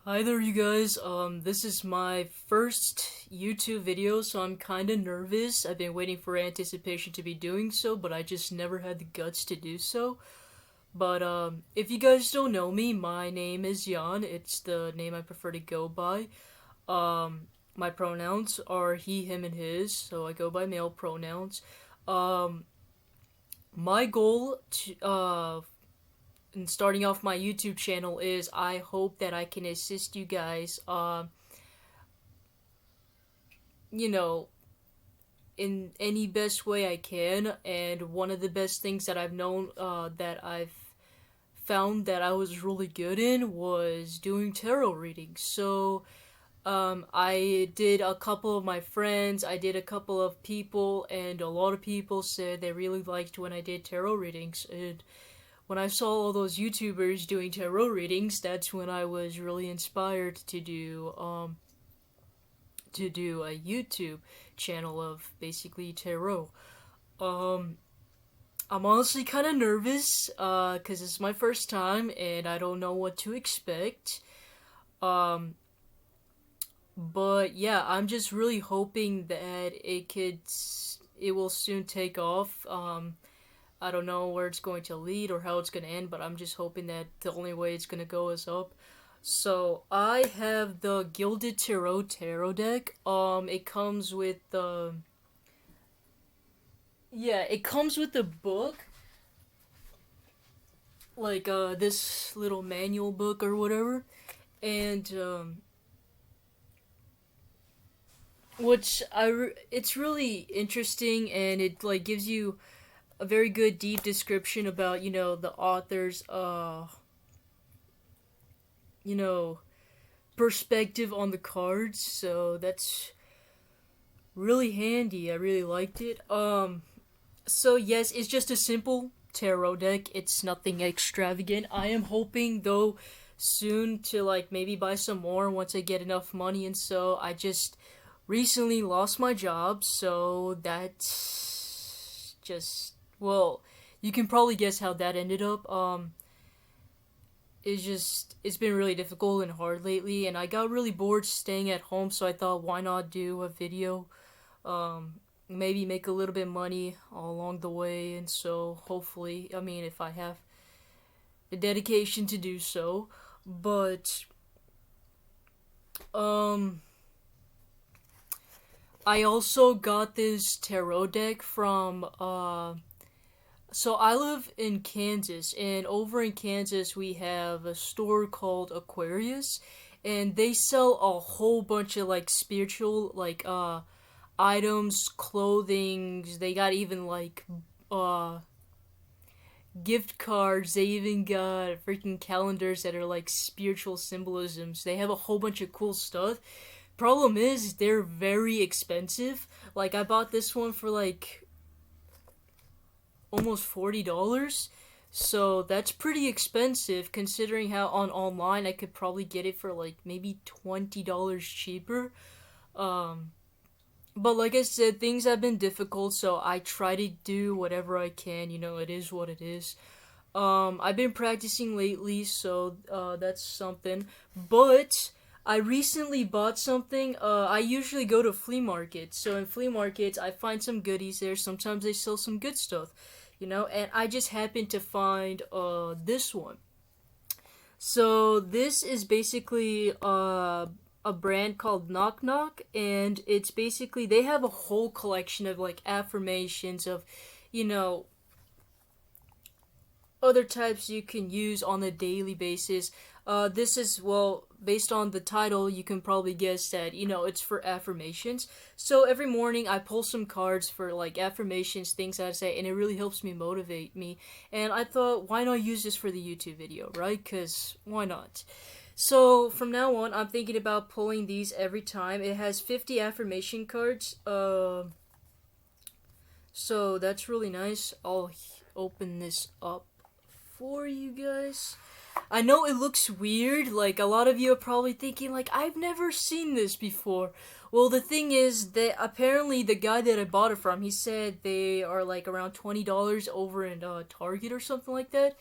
Hi there, you guys. This is my first YouTube video, so I'm kind of nervous. I've been waiting for anticipation to be doing so, but I just never had the guts to do so. But, if you guys don't know me, my name is Jan. It's the name I prefer to go by. My pronouns are he, him, and his, so I go by male pronouns. Um, my goal in starting off my YouTube channel is I hope that I can assist you guys, you know, in any best way I can. And one of the best things that I've known, that I've found that I was really good in was doing tarot readings. So, I did a couple of my friends, I did a couple of people, and a lot of people said they really liked when I did tarot readings. And when I saw all those YouTubers doing tarot readings, that's when I was really inspired to do a YouTube channel of basically tarot. Um, I'm honestly kind of nervous, cause it's my first time and I don't know what to expect. Um, but yeah, I'm just really hoping that it will soon take off. I don't know where it's going to lead or how it's going to end, but I'm just hoping that the only way it's going to go is up. So I have the Gilded Tarot deck. It comes with the yeah, it comes with the book, like this little manual book or whatever, and it's really interesting, and it like gives you a very good deep description about the author's you know perspective on the cards. So that's really handy. I really liked it. So yes, it's just a simple tarot deck. It's nothing extravagant. I am hoping though soon to like maybe buy some more once I get enough money. And so I just recently lost my job, so that's just, well, you can probably guess how that ended up. It's been really difficult and hard lately, and I got really bored staying at home, so I thought, why not do a video? Maybe make a little bit of money along the way, and so hopefully, I mean, if I have the dedication to do so. But um, I also got this tarot deck from so I live in Kansas, and over in Kansas we have a store called Aquarius, and they sell a whole bunch of like spiritual items, clothing. They got even like uh gift cards. They even got freaking calendars that are like spiritual symbolisms. They have a whole bunch of cool stuff. Problem is they're very expensive. Like I bought this one for like almost $40. So that's pretty expensive considering how on online I could probably get it for like maybe $20 cheaper. Um but like I said, things have been difficult, so I try to do whatever I can. It is what it is. I've been practicing lately, so that's something. But I recently bought something. I usually go to flea markets, so in flea markets I find some goodies there. Sometimes they sell some good stuff, and I just happened to find this one. So this is basically a brand called Knock Knock, and it's basically they have a whole collection of like affirmations of, you know, other types you can use on a daily basis. This is, well, based on the title, you can probably guess that, it's for affirmations. So every morning I pull some cards for like affirmations, things I say, and it really helps me motivate me. And I thought, why not use this for the YouTube video, right? Because why not? So from now on, I'm thinking about pulling these every time. It has 50 affirmation cards. So that's really nice. I'll open this up for you guys. I know it looks weird, like a lot of you are probably thinking like I've never seen this before. Well, the thing is that apparently the guy that I bought it from, he said they are like around $20 over in Target or something like that.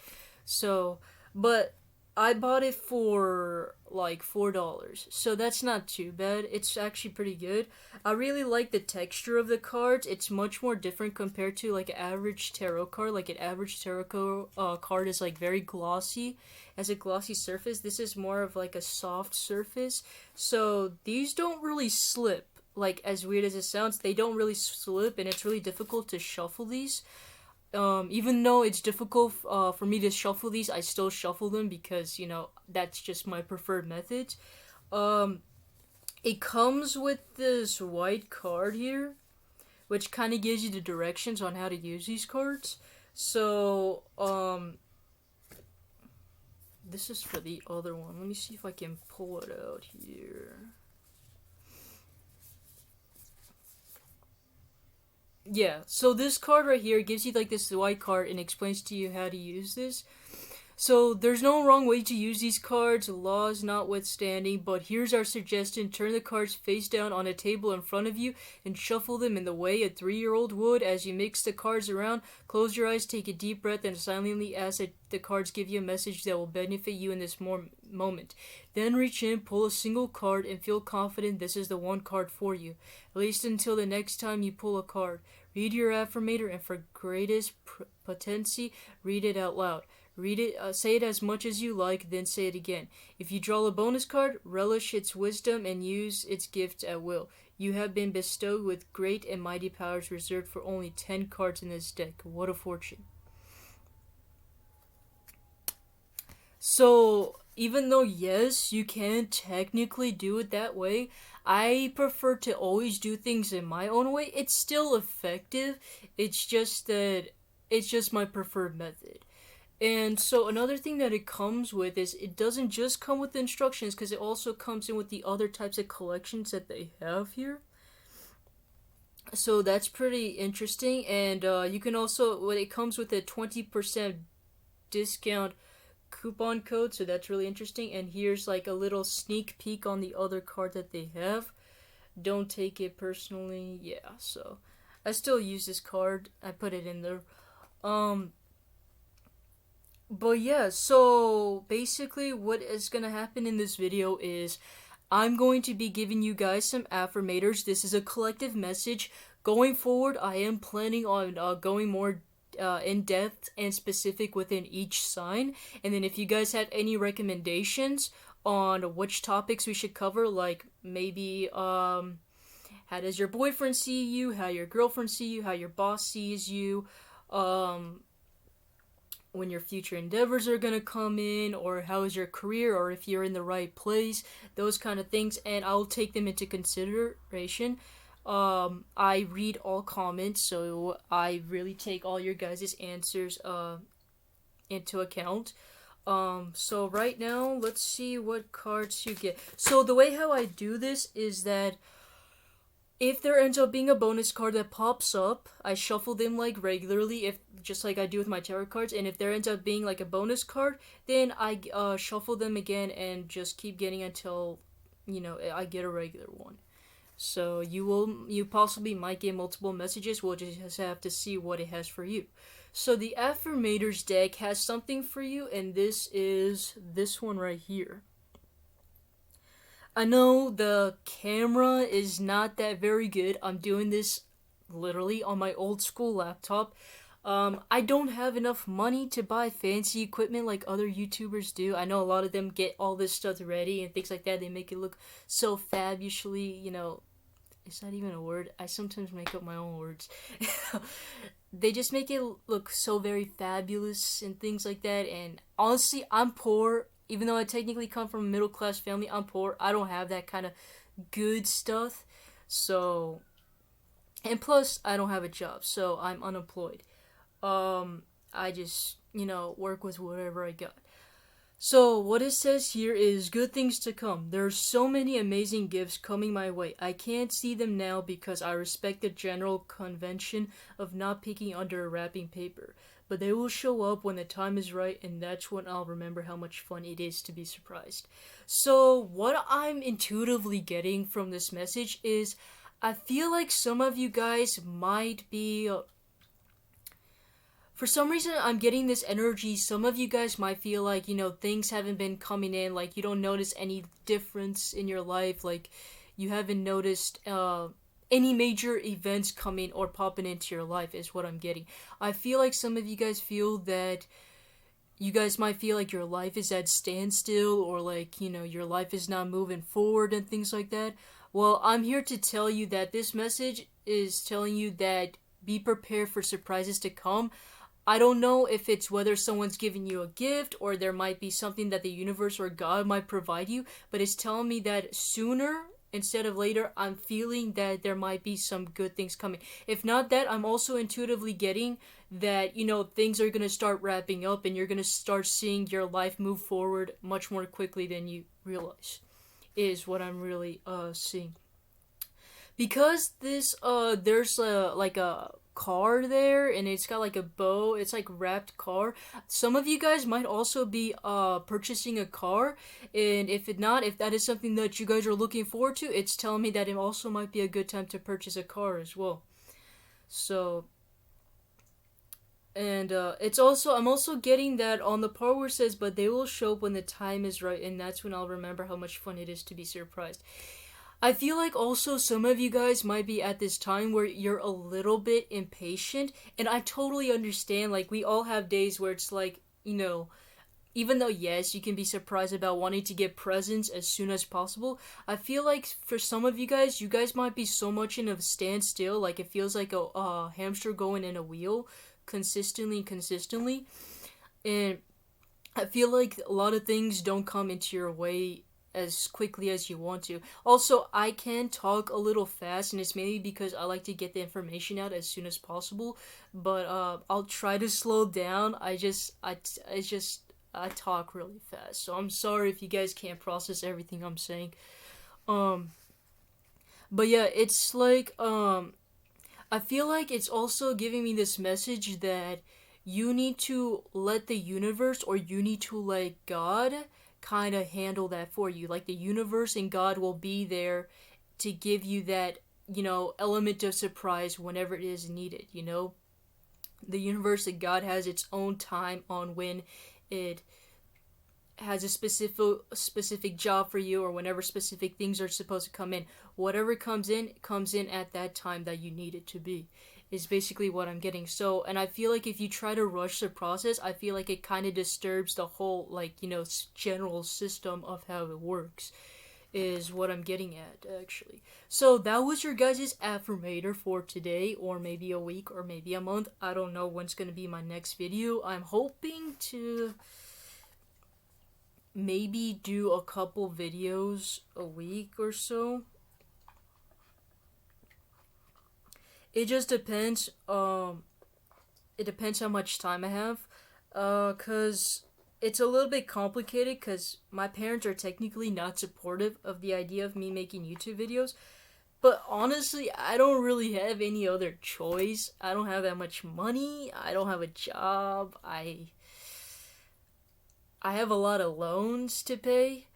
So, but I bought it for like $4, so that's not too bad. It's actually pretty good. I really like the texture of the cards. It's much more different compared to like an average tarot card. Like an average card is like very glossy, has a glossy surface. This is more of like a soft surface. So these don't really slip. Like as weird as it sounds, they don't really slip, and it's really difficult to shuffle these. Even though it's difficult for me to shuffle these, I still shuffle them because that's just my preferred method. Um, it comes with this white card here, which kind of gives you the directions on how to use these cards. So this is for the other one. Let me see if I can pull it out here. Yeah, so this card right here gives you like this white card and explains to you how to use this. So there's no wrong way to use these cards, laws notwithstanding, but here's our suggestion. Turn the cards face down on a table in front of you and shuffle them in the way a 3-year-old would. As you mix the cards around, close your eyes, take a deep breath, and silently ask that the cards give you a message that will benefit you in this moment. Then reach in, pull a single card, and feel confident this is the one card for you, at least until the next time you pull a card. Read your affirmator, and for greatest potency, read it out loud. Read it, say it as much as you like, then say it again. If you draw a bonus card, relish its wisdom and use its gifts at will. You have been bestowed with great and mighty powers reserved for only 10 cards in this deck. What a fortune. So, even though, yes, you can technically do it that way, I prefer to always do things in my own way. It's still effective, it's just that it's just my preferred method. And so another thing that it comes with is it doesn't just come with the instructions, because it also comes in with the other types of collections that they have here. So that's pretty interesting, and you can also, when it comes with a 20% discount coupon code, so that's really interesting. And here's like a little sneak peek on the other card that they have. Don't take it personally. Yeah, so I still use this card. I put it in there. Um but yeah, so basically what is going to happen in this video is I'm going to be giving you guys some affirmators. This is a collective message. Going forward, I am planning on going more in depth and specific within each sign. And then if you guys have any recommendations on which topics we should cover, like maybe how does your boyfriend see you, how your girlfriend see you, how your boss sees you, when your future endeavors are going to come in, or how is your career, or if you're in the right place, those kind of things, and I'll take them into consideration. I read all comments, so I really take all your guys' answers into account. So right now, let's see what cards you get. So the way how I do this is that if there ends up being a bonus card that pops up, I shuffle them like regularly, if just like I do with my tarot cards. And if there ends up being like a bonus card, then I shuffle them again and just keep getting until I get a regular one. So you possibly might get multiple messages. We'll just have to see what it has for you. So the Affirmators deck has something for you, and this is this one right here. I know the camera is not that very good. I'm doing this literally on my old school laptop. I don't have enough money to buy fancy equipment like other YouTubers do. I know a lot of them get all this stuff ready and things like that. They make it look so fabulously, is that even a word? I sometimes make up my own words. They just make it look so very fabulous and things like that. And honestly, I'm poor. Even though I technically come from a middle class family, I'm poor. I don't have that kind of good stuff. So, and plus, I don't have a job, so I'm unemployed. I just, work with whatever I got. So, what it says here is good things to come. There are so many amazing gifts coming my way. I can't see them now because I respect the general convention of not peeking under a wrapping paper. But they will show up when the time is right, and that's when I'll remember how much fun it is to be surprised. So, what I'm intuitively getting from this message is I feel like some of you guys might be For some reason, I'm getting this energy. Some of you guys might feel like, things haven't been coming in, like you don't notice any difference in your life, like you haven't noticed any major events coming or popping into your life, is what I'm getting. I feel like some of you guys feel that you guys might feel like your life is at standstill, or like, your life is not moving forward and things like that. Well, I'm here to tell you that this message is telling you that be prepared for surprises to come. I don't know if it's whether someone's giving you a gift or there might be something that the universe or God might provide you, but it's telling me that sooner instead of later, I'm feeling that there might be some good things coming. If not that, I'm also intuitively getting that, things are going to start wrapping up and you're going to start seeing your life move forward much more quickly than you realize, is what I'm really seeing. Because there's like a car there and it's got like a bow, it's like wrapped car. Some of you guys might also be purchasing a car, and if that is something that you guys are looking forward to, it's telling me that it also might be a good time to purchase a car as well. So, and I'm also getting that on the part where it says, but they will show up when the time is right, and that's when I'll remember how much fun it is to be surprised. I feel like also some of you guys might be at this time where you're a little bit impatient, and I totally understand. Like, we all have days where it's like, even though, yes, you can be surprised about wanting to get presents as soon as possible, I feel like for some of you guys might be so much in a standstill, like it feels like a hamster going in a wheel consistently, and I feel like a lot of things don't come into your way as quickly as you want to. Also, I can talk a little fast, and it's mainly because I like to get the information out as soon as possible. But I'll try to slow down. I talk really fast, so I'm sorry if you guys can't process everything I'm saying. Um, but yeah, it's like I feel like it's also giving me this message that you need to let the universe, or you need to let God kind of handle that for you. Like, the universe and God will be there to give you that, element of surprise whenever it is needed. The universe and God has its own time on when it has a specific job for you, or whenever specific things are supposed to come in. Whatever comes in at that time that you need it to be, is basically what I'm getting. So, and I feel like if you try to rush the process, I feel like it kind of disturbs the whole, like, general system of how it works, is what I'm getting at, actually. So that was your guys' affirmator for today, or maybe a week, or maybe a month. I don't know when's gonna be my next video. I'm hoping to maybe do a couple videos a week or so. It just depends. It depends how much time I have. Cause it's a little bit complicated. Cause my parents are technically not supportive of the idea of me making YouTube videos. But honestly, I don't really have any other choice. I don't have that much money. I don't have a job. I have a lot of loans to pay.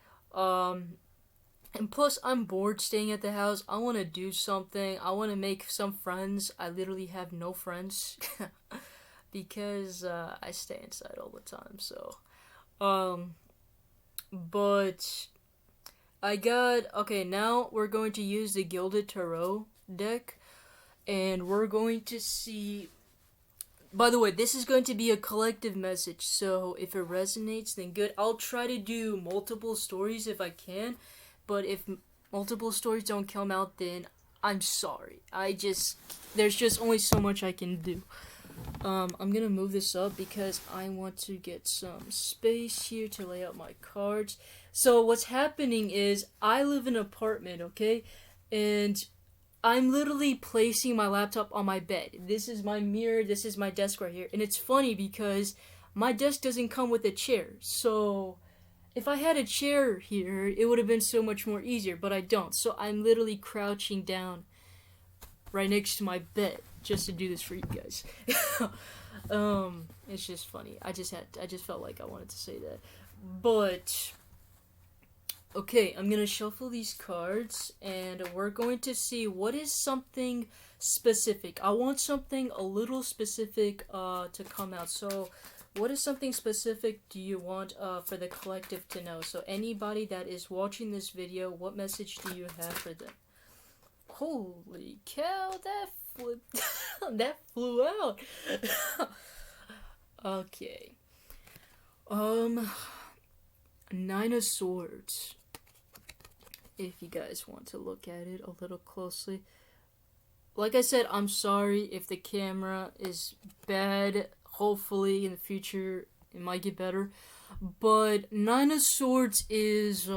And plus, I'm bored staying at the house. I want to do something. I want to make some friends. I literally have no friends because I stay inside all the time. So, um, but okay, now we're going to use the Gilded Tarot deck, and we're going to see. By the way, this is going to be a collective message, so if it resonates, then good. I'll try to do multiple stories if I can, but if multiple stories don't come out, then I'm sorry. There's just only so much I can do. I'm gonna move this up because I want to get some space here to lay out my cards. So what's happening is, I live in an apartment, okay? And I'm literally placing my laptop on my bed. This is my mirror, this is my desk right here. And it's funny because my desk doesn't come with a chair. So if I had a chair here, it would have been so much more easier, but I don't. So I'm literally crouching down right next to my bed just to do this for you guys. It's just funny. I just felt like I wanted to say that. But okay, I'm gonna shuffle these cards, and we're going to see what is something specific. I want something a little specific to come out. So what is something specific do you want for the collective to know? So anybody that is watching this video, what message do you have for them? Holy cow, that flipped that flew out. Okay. Nine of Swords. If you guys want to look at it a little closely. Like I said, I'm sorry if the camera is bad. Hopefully in the future it might get better. But Nine of Swords is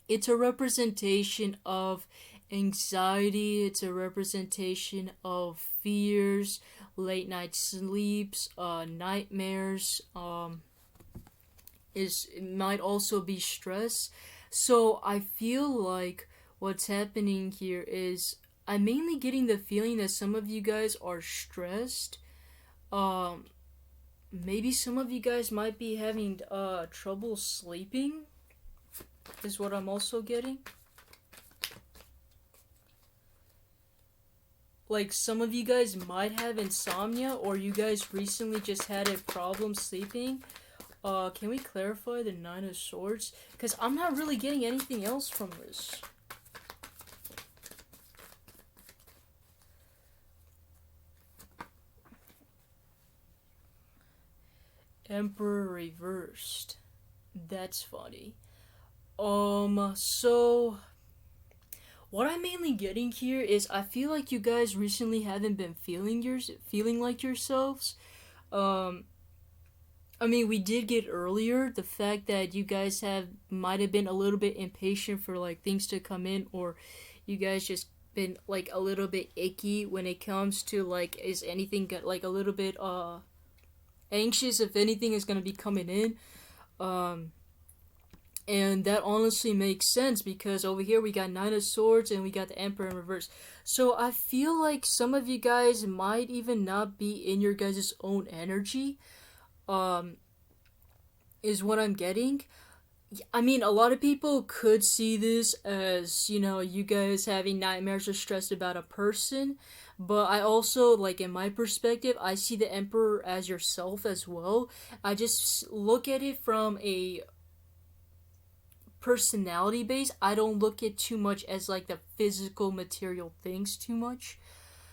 it's a representation of anxiety, it's a representation of fears, late night sleeps, nightmares, it might also be stress. So I feel like what's happening here is I'm mainly getting the feeling that some of you guys are stressed. Um, Maybe some of you guys might be having trouble sleeping, is what I'm also getting. Like some of you guys might have insomnia, or you guys recently just had a problem sleeping. Can we clarify the Nine of Swords? Because I'm not really getting anything else from this. Emperor reversed. That's funny. So what I'm mainly getting here is I feel like you guys recently haven't been feeling like yourselves. Um, I mean, we did get earlier the fact that you guys might have been a little bit impatient for like things to come in, or you guys just been like a little bit icky when it comes to like is anything like a little bit anxious if anything is gonna be coming in. Um, and that honestly makes sense because over here we got Nine of Swords and we got the Emperor in reverse. So I feel like some of you guys might even not be in your guys' own energy. Um, is what I'm getting. I mean, a lot of people could see this as, you guys having nightmares or stressed about a person. But I also, like, in my perspective, I see the Emperor as yourself as well. I just look at it from a personality base. I don't look at too much as, like, the physical material things too much.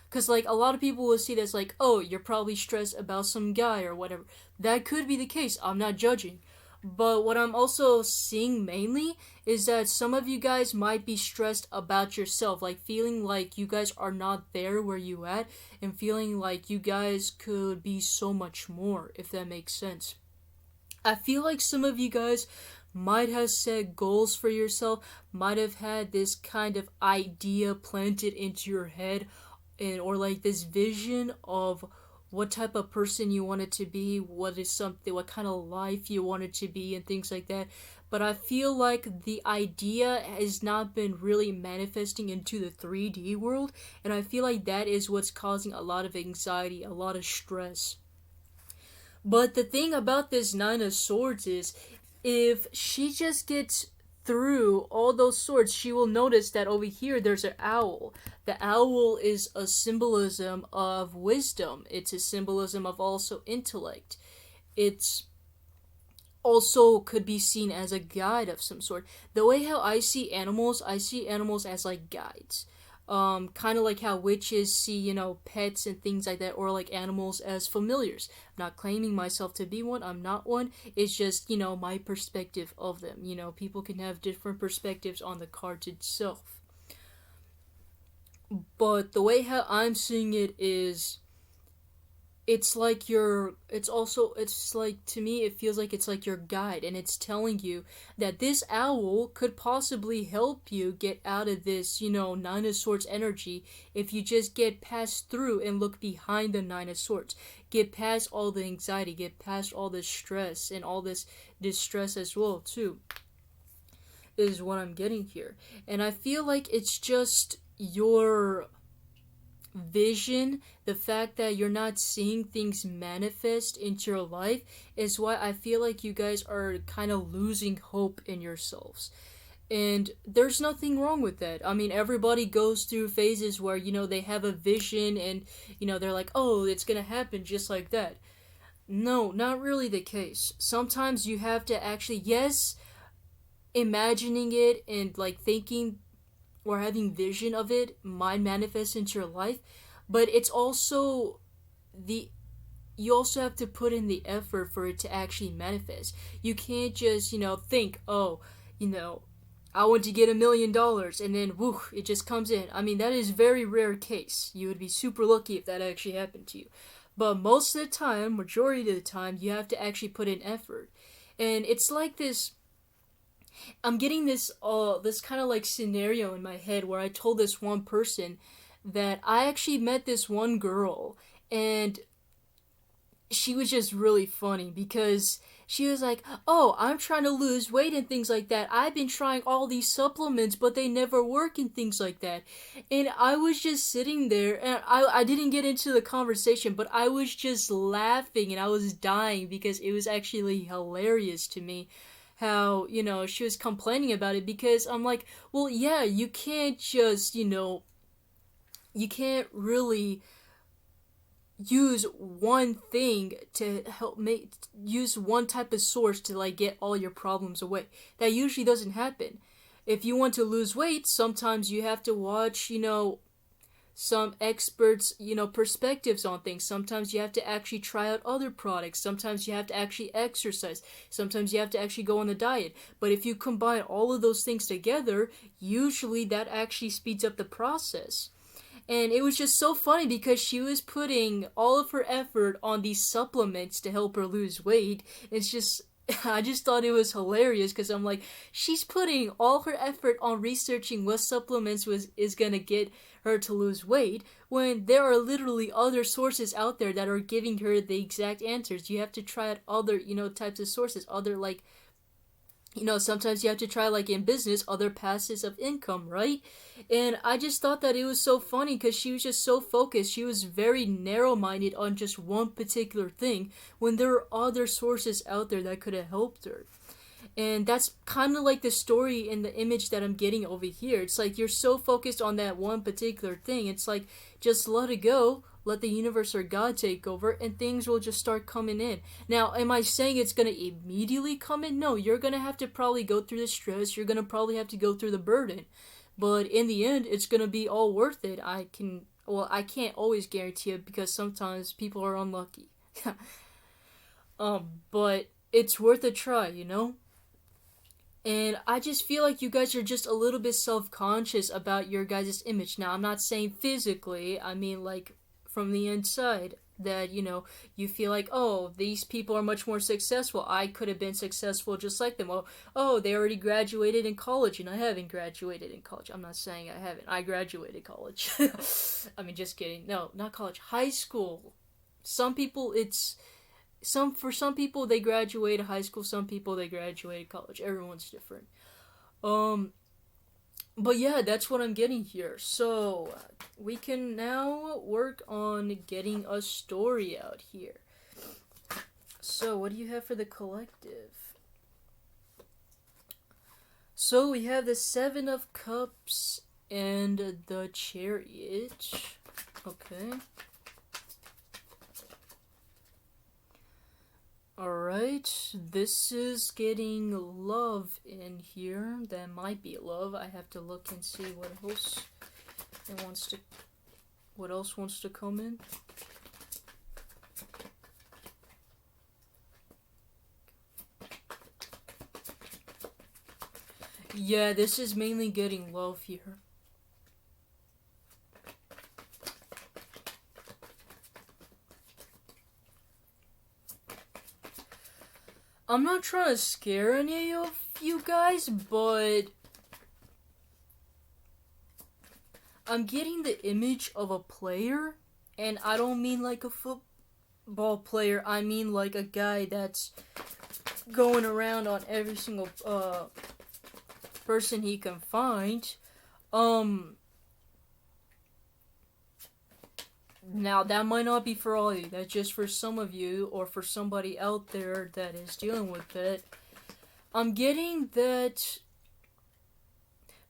Because, like, a lot of people will see that's like, oh, you're probably stressed about some guy or whatever. That could be the case. I'm not judging. But what I'm also seeing mainly is that some of you guys might be stressed about yourself, like feeling like you guys are not there where you at, and feeling like you guys could be so much more, if that makes sense. I feel like some of you guys might have set goals for yourself, might have had this kind of idea planted into your head, or like this vision of what type of person you want it to be, what kind of life you want it to be, and things like that. But I feel like the idea has not been really manifesting into the 3D world, and I feel like that is what's causing a lot of anxiety, a lot of stress. But the thing about this Nine of Swords is, if she just gets through all those swords, she will notice that over here there's an owl. The owl is a symbolism of wisdom. It's a symbolism of also intellect. It's also could be seen as a guide of some sort. The way how I see animals as like guides. Kind of like how witches see, pets and things like that, or like animals as familiars. I'm not claiming myself to be one, I'm not one. It's just, my perspective of them. People can have different perspectives on the cards itself. But the way how I'm seeing it is, it's like to me it feels like it's like your guide, and it's telling you that this owl could possibly help you get out of this, Nine of Swords energy, if you just get past through and look behind the Nine of Swords. Get past all the anxiety, get past all the stress and all this distress as well too, is what I'm getting here. And I feel like it's just your vision, the fact that you're not seeing things manifest into your life, is why I feel like you guys are kind of losing hope in yourselves. And there's nothing wrong with that. I mean, everybody goes through phases where, they have a vision and, they're like, oh, it's gonna happen just like that. No, not really the case. Sometimes you have to actually, yes, imagining it and like thinking or having vision of it might manifest into your life, but it's also the you also have to put in the effort for it to actually manifest. You can't just, think, oh, you know, I want to get $1 million and then whoo, it just comes in. I mean, that is very rare case. You would be super lucky if that actually happened to you. But most of the time, majority of the time, you have to actually put in effort. And it's like this I'm getting this kind of like scenario in my head where I told this one person that I actually met this one girl and she was just really funny because she was like, "Oh, I'm trying to lose weight and things like that. I've been trying all these supplements, but they never work and things like that." And I was just sitting there and I didn't get into the conversation, but I was just laughing and I was dying because it was actually hilarious to me how, she was complaining about it because I'm like, well, yeah, you can't just, you can't really use one thing to help make use one type of source to like get all your problems away. That usually doesn't happen. If you want to lose weight, sometimes you have to watch, some experts, perspectives on things. Sometimes you have to actually try out other products. Sometimes you have to actually exercise. Sometimes you have to actually go on a diet. But if you combine all of those things together, usually that actually speeds up the process. And it was just so funny because she was putting all of her effort on these supplements to help her lose weight. It's just I just thought it was hilarious because I'm like, she's putting all her effort on researching what supplements is gonna get her to lose weight when there are literally other sources out there that are giving her the exact answers. You have to try out other, types of sources, other like sometimes you have to try, like in business, other paths of income, right? And I just thought that it was so funny because she was just so focused. She was very narrow minded on just one particular thing when there were other sources out there that could have helped her. And that's kind of like the story and the image that I'm getting over here. It's like you're so focused on that one particular thing. It's like just let it go, let the universe or God take over, and things will just start coming in. Now, am I saying it's going to immediately come in? No, you're going to have to probably go through the stress. You're going to probably have to go through the burden. But in the end, it's going to be all worth it. I can't always guarantee it because sometimes people are unlucky. But it's worth a try, And I just feel like you guys are just a little bit self-conscious about your guys' image. Now, I'm not saying physically, I mean like from the inside that, you feel like, oh, these people are much more successful. I could have been successful just like them. Oh, they already graduated in college and I haven't graduated in college. I'm not saying I haven't. I graduated college. I mean, just kidding. No, not college. High school. Some people, for some people they graduate high school, some people they graduate college. Everyone's different. Um but yeah, that's what I'm getting here. So we can now work on getting a story out here. So what do you have for the collective? So we have the Seven of Cups and the Chariot. Okay. Alright, this is getting love in here. That might be love. I have to look and see what else wants to come in. Yeah, this is mainly getting love here. I'm not trying to scare any of you guys, but I'm getting the image of a player, and I don't mean like a football player, I mean like a guy that's going around on every single person he can find. Now, that might not be for all of you. That's just for some of you or for somebody out there that is dealing with it. I'm getting that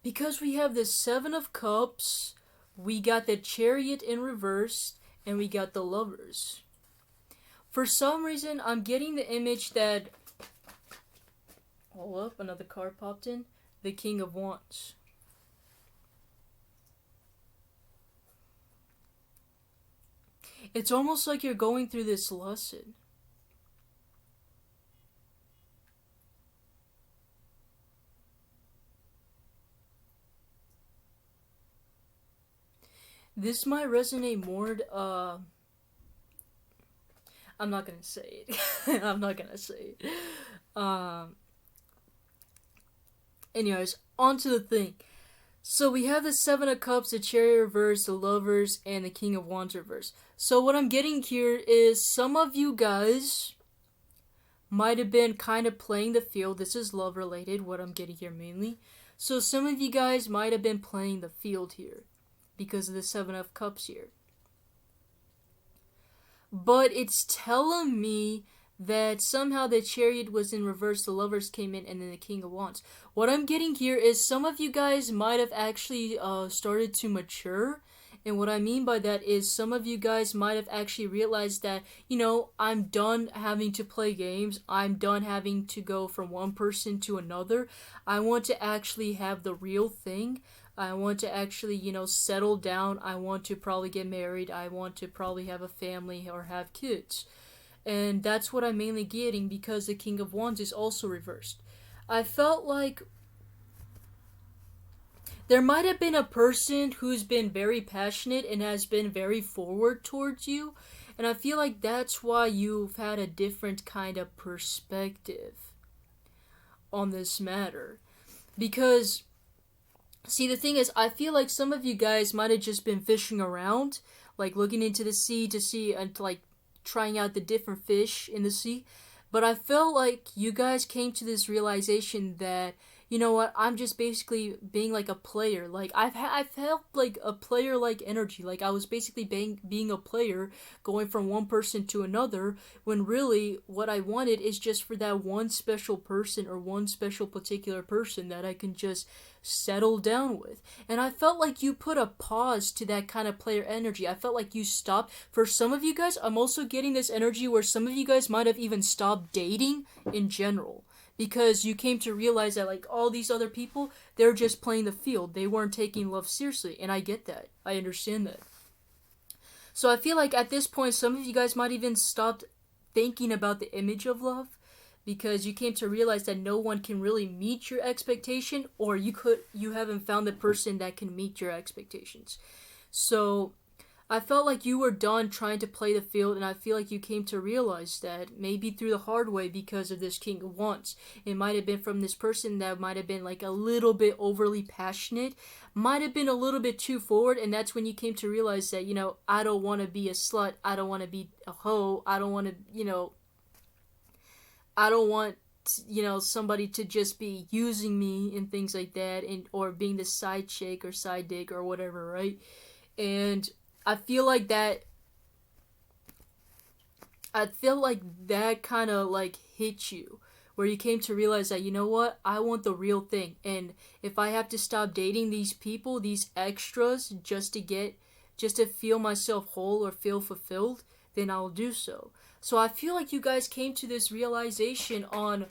Because we have the Seven of Cups, we got the Chariot in reverse, and we got the Lovers. For some reason, I'm getting the image that... Hold up, another card popped in. The King of Wands. It's almost like you're going through this lesson. This might resonate more. I'm not gonna say it. I'm not gonna say it. Anyways, on to the thing. So we have the Seven of Cups, the Chariot reverse, the Lovers, and the King of Wands reverse. So what I'm getting here is some of you guys might have been kind of playing the field. This is love related, what I'm getting here mainly. So some of you guys might have been playing the field here because of the Seven of Cups here. But it's telling me that somehow the Chariot was in reverse, the Lovers came in, and then the King of Wands. What I'm getting here is some of you guys might have actually started to mature. And what I mean by that is some of you guys might have actually realized that, you know, I'm done having to play games. I'm done having to go from one person to another. I want to actually have the real thing. I want to actually, you know, settle down. I want to probably get married. I want to probably have a family or have kids. And that's what I'm mainly getting because the King of Wands is also reversed. I felt like there might have been a person who's been very passionate and has been very forward towards you. And I feel like that's why you've had a different kind of perspective on this matter. Because, see, the thing is, I feel like some of you guys might have just been fishing around, like looking into the sea to see and like trying out the different fish in the sea. But I felt like you guys came to this realization that, you know what, I'm just basically being like a player. Like, I felt like a player-like energy. Like, I was basically being a player, going from one person to another, when really what I wanted is just for that one special person or one special particular person that I can just settle down with. And I felt like you put a pause to that kind of player energy. I felt like you stopped. For some of you guys, I'm also getting this energy where some of you guys might have even stopped dating in general. Because you came to realize that, like, all these other people, they're just playing the field. They weren't taking love seriously. And I get that. I understand that. So I feel like at this point, some of you guys might even stopped thinking about the image of love. Because you came to realize that no one can really meet your expectation. Or you haven't found the person that can meet your expectations. So I felt like you were done trying to play the field, and I feel like you came to realize that maybe through the hard way because of this King of Wands. It might have been from this person that might have been like a little bit overly passionate, might have been a little bit too forward, and that's when you came to realize that, you know, I don't want to be a slut, I don't want to be a hoe, I don't want to, you know, I don't want, you know, somebody to just be using me and things like that, and or being the side chick or side dick or whatever, right? And I feel like that kind of like hit you where you came to realize that, you know what, I want the real thing, and if I have to stop dating these people, these extras, just to feel myself whole or feel fulfilled, then I'll do so. So I feel like you guys came to this realization on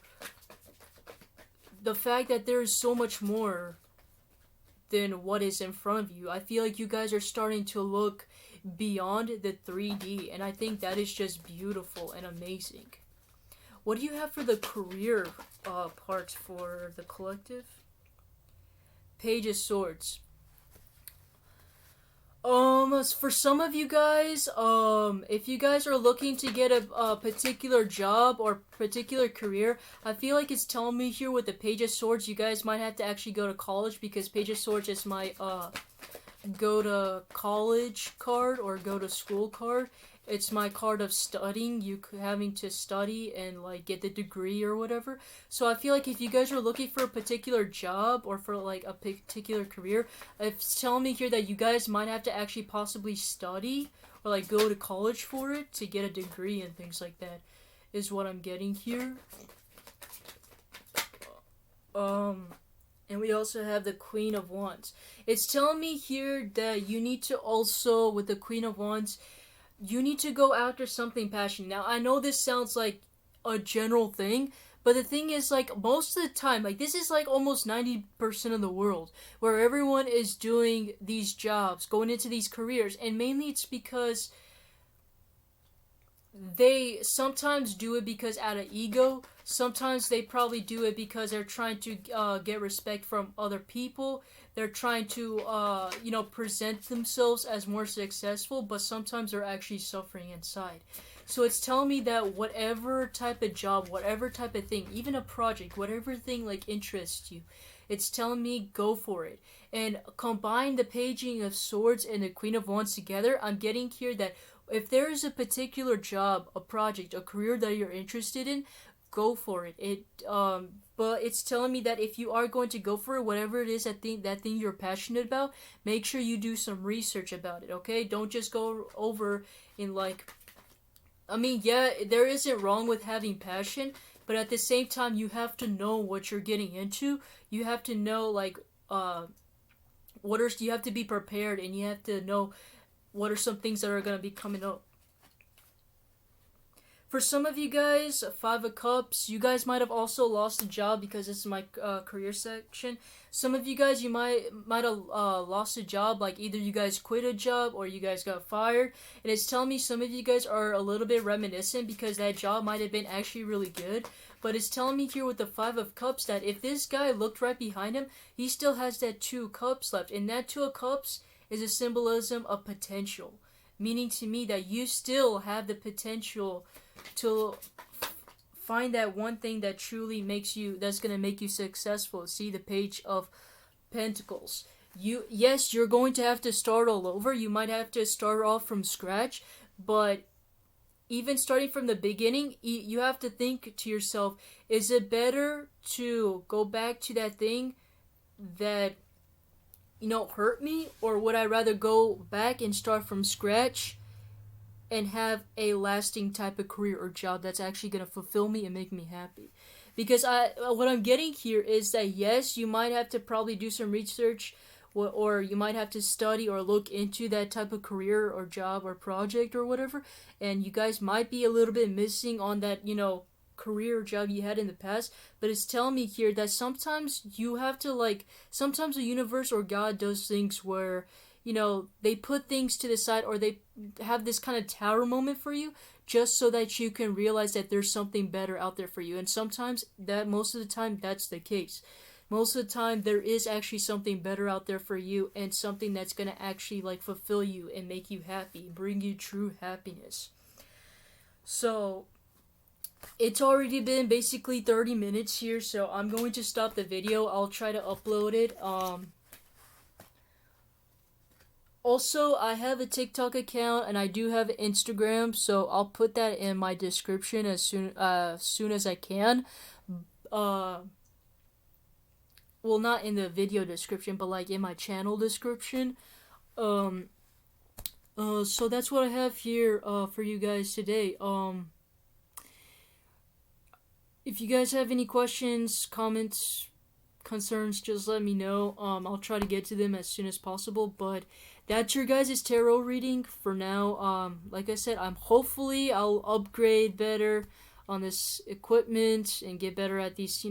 the fact that there is so much more than what is in front of you. I feel like you guys are starting to look beyond the 3D, and I think that is just beautiful and amazing. What do you have for the career part for the collective? Page of Swords. For some of you guys, if you guys are looking to get a particular job or particular career, I feel like it's telling me here with the Page of Swords, you guys might have to actually go to college, because Page of Swords is my, go to college card or go to school card. It's my card of studying, you having to study and like get the degree or whatever. So I feel like if you guys are looking for a particular job or for like a particular career, it's telling me here that you guys might have to actually possibly study or like go to college for it to get a degree and things like that, is what I'm getting here. And we also have the Queen of Wands. It's telling me here that you need to also, with the Queen of Wands, you need to go after something passionate. Now, I know this sounds like a general thing, but the thing is, like, most of the time, like, this is like almost 90% of the world where everyone is doing these jobs, going into these careers, and mainly it's because they sometimes do it because out of ego. Sometimes they probably do it because they're trying to get respect from other people. They're trying to present themselves as more successful, but sometimes they're actually suffering inside. So it's telling me that whatever type of job, whatever type of thing, even a project, whatever thing like interests you, it's telling me go for it. And combine the Paging of Swords and the Queen of Wands together, I'm getting here that if there is a particular job, a project, a career that you're interested in, go for it. But it's telling me that if you are going to go for it, whatever it is that thing you're passionate about, make sure you do some research about it. Okay, don't just go over in like. I mean, yeah, there isn't wrong with having passion, but at the same time, you have to know what you're getting into. You have to know like you have to be prepared, and you have to know what are some things that are going to be coming up. For some of you guys, Five of Cups, you guys might have also lost a job because this is my career section. Some of you guys, you might have lost a job, like either you guys quit a job or you guys got fired. And it's telling me some of you guys are a little bit reminiscent because that job might have been actually really good. But it's telling me here with the Five of Cups that if this guy looked right behind him, he still has that Two of Cups left. And that Two of Cups is a symbolism of potential. Meaning to me that you still have the potential to find that one thing that truly that's going to make you successful. See the Page of Pentacles. Yes, you're going to have to start all over. You might have to start off from scratch, but even starting from the beginning, you have to think to yourself, is it better to go back to that thing that hurt me, or would I rather go back and start from scratch and have a lasting type of career or job that's actually going to fulfill me and make me happy? Because what I'm getting here is that yes, you might have to probably do some research, or you might have to study or look into that type of career or job or project or whatever, and you guys might be a little bit missing on that, career or job you had in the past. But it's telling me here that sometimes you have to sometimes the universe or God does things where they put things to the side, or they have this kind of tower moment for you just so that you can realize that there's something better out there for you. And sometimes most of the time that's the case. Most of the time there is actually something better out there for you, and something that's going to actually fulfill you and make you happy, bring you true happiness. So it's already been basically 30 minutes here, so I'm going to stop the video. I'll try to upload it. Also, I have a TikTok account and I do have Instagram, so I'll put that in my description as soon as I can. Well, not in the video description, but in my channel description. So that's what I have here for you guys today. If you guys have any questions, comments, concerns, just let me know. I'll try to get to them as soon as possible. But that's your guys' tarot reading for now. Like I said, hopefully I'll upgrade better on this equipment and get better at these,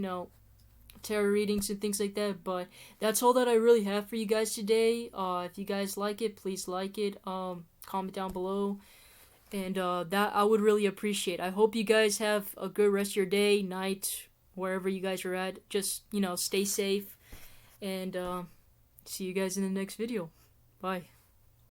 tarot readings and things like that. But that's all that I really have for you guys today. If you guys like it, please like it. Comment down below. And that I would really appreciate. I hope you guys have a good rest of your day, night, wherever you guys are at. Just, stay safe. And see you guys in the next video. Bye.